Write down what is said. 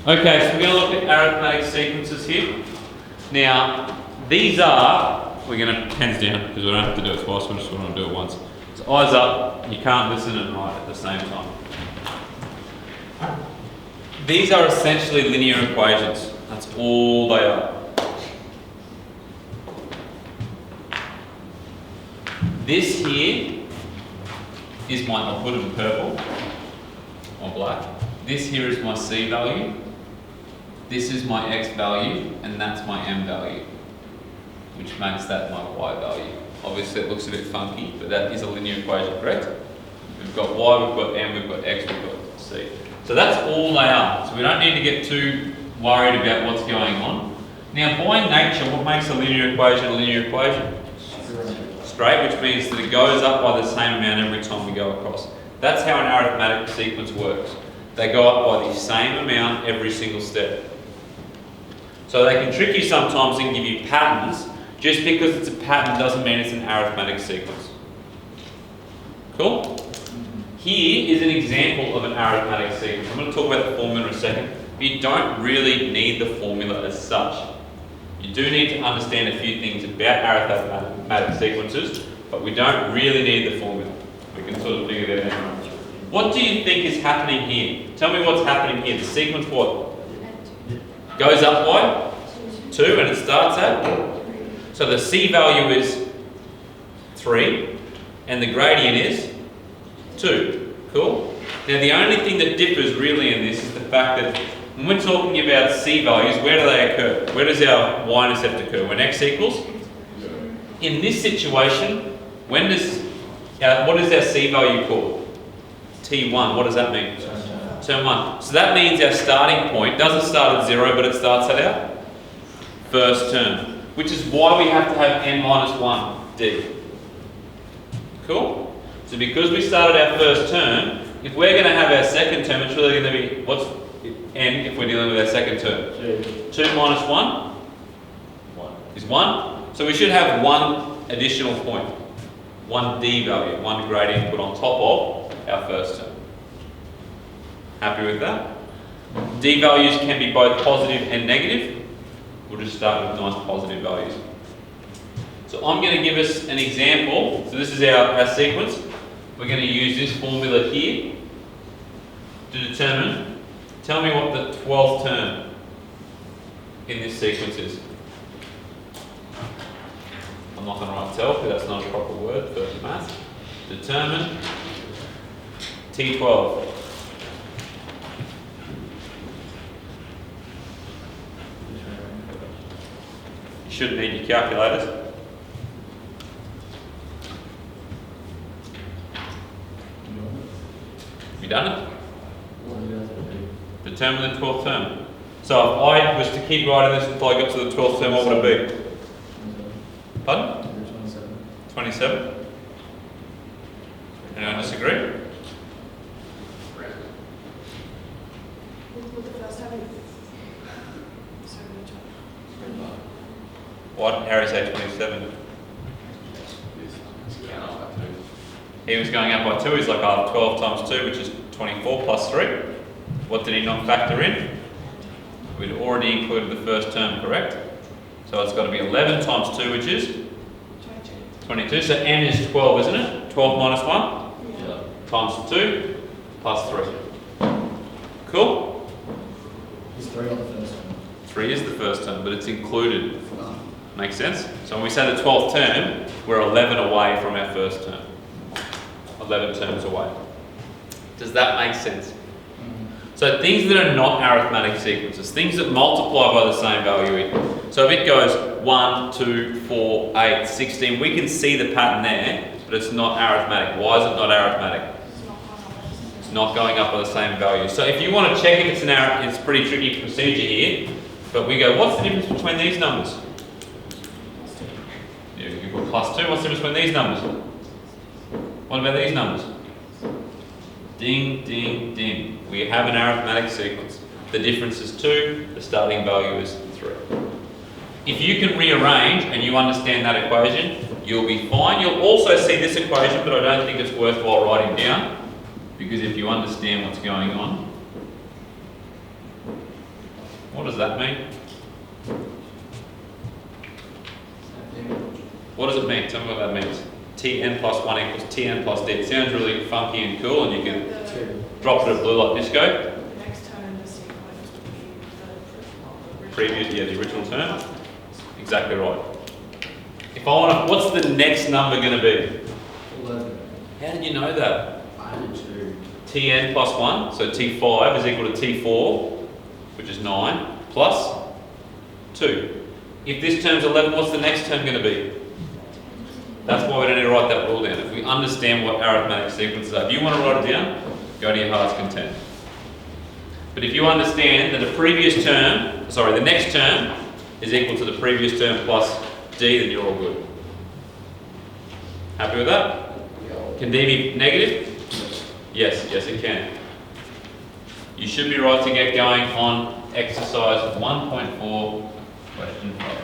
Okay, so we're going to look at arithmetic sequences here. Now, these are, we're going to hands down because we don't have to do it twice, we just want to do it once. So eyes up, you can't listen and write at the same time. These are essentially linear equations. That's all they are. This here is my, I'll put it in purple or black. This here is my C value. This is my X value, and that's my M value, which makes that my Y value. Obviously it looks a bit funky, but that is a linear equation, correct? We've got Y, we've got M, we've got X, we've got C. So that's all they are. So we don't need to get too worried about what's going on. Now, by nature, what makes a linear equation a linear equation? Straight, which means that it goes up by the same amount every time we go across. That's how an arithmetic sequence works. They go up by the same amount every single step. So they can trick you sometimes and give you patterns. Just because it's a pattern doesn't mean it's an arithmetic sequence. Cool? Here is an example of an arithmetic sequence. I'm going to talk about the formula in a second. But you don't really need the formula as such. You do need to understand a few things about arithmetic sequences, but we don't really need the formula. We can sort of figure that out. What do you think is happening here? Tell me what's happening here. The sequence what? Goes up by 2 and it starts at? So the C value is 3 and the gradient is 2. Cool? Now the only thing that differs really in this is the fact that when we're talking about C values, where do they occur? Where does our y-intercept occur? When x equals? In this situation, when does, what is our C value called? T1. What does that mean? Term 1. So that means our starting point doesn't start at 0, but it starts at our first term, which is why we have to have n minus 1 d. Cool? So because we started our first term, if we're going to have our second term, it's really going to be, what's n if we're dealing with our second term? 2 minus 1 is 1. So we should have one additional point, one d value, one gradient put on top of our first term. Happy with that? D values can be both positive and negative. We'll just start with nice positive values. So I'm going to give us an example. So this is our sequence. We're going to use this formula here to determine, tell me what the 12th term in this sequence is. I'm not going to write tell because that's not a proper word for maths. Determine T12. You shouldn't need your calculators. Have you done it? Determine the 12th term. So if I was to keep writing this until I got to the 12th term, what would it be? Pardon? 27. Anyone disagree? Why did Harry say 27? He was going up by 2. He's like, 12 times 2, which is 24 plus 3. What did he not factor in? We'd already included the first term, correct? So it's got to be 11 times 2, which is? 22. So n is 12, isn't it? 12 minus 1? Yeah. Times 2 plus 3. Cool? Is 3 on the first term? 3 is the first term, but it's included. Makes sense? So when we say the 12th term, we're 11 away from our first term. 11 terms away. Does that make sense? So things that are not arithmetic sequences, things that multiply by the same value. So if it goes 1, 2, 4, 8, 16, we can see the pattern there, but it's not arithmetic. Why is it not arithmetic? It's not going up by the same value. So if you want to check if it's it's a pretty tricky procedure here, but we go, what's the difference between these numbers? Yeah, you put plus 2, what's the difference between these numbers? What about these numbers? Ding, ding, ding. We have an arithmetic sequence. The difference is 2, the starting value is 3. If you can rearrange and you understand that equation, you'll be fine. You'll also see this equation, but I don't think it's worthwhile writing down, because if you understand what's going on, What does that mean? What does it mean? Tell me what that means. Tn plus 1 equals Tn plus D. It sounds really funky and cool, and you can drop it at blue like disco. The next term in the sequence would be the Previous, yeah, the original term. Exactly right. If I want to, what's the next number going to be? 11. How did you know that? I did 2. Tn plus 1, so T5 is equal to T4, which is 9, plus 2. If this term's 11, what's the next term going to be? That's why we don't need to write that rule down. If we understand what arithmetic sequences are, if you want to write it down, go to your heart's content. But if you understand that the next term is equal to the previous term plus D, then you're all good. Happy with that? Can D be negative? Yes, it can. You should be right to get going on exercise 1.4, question 5.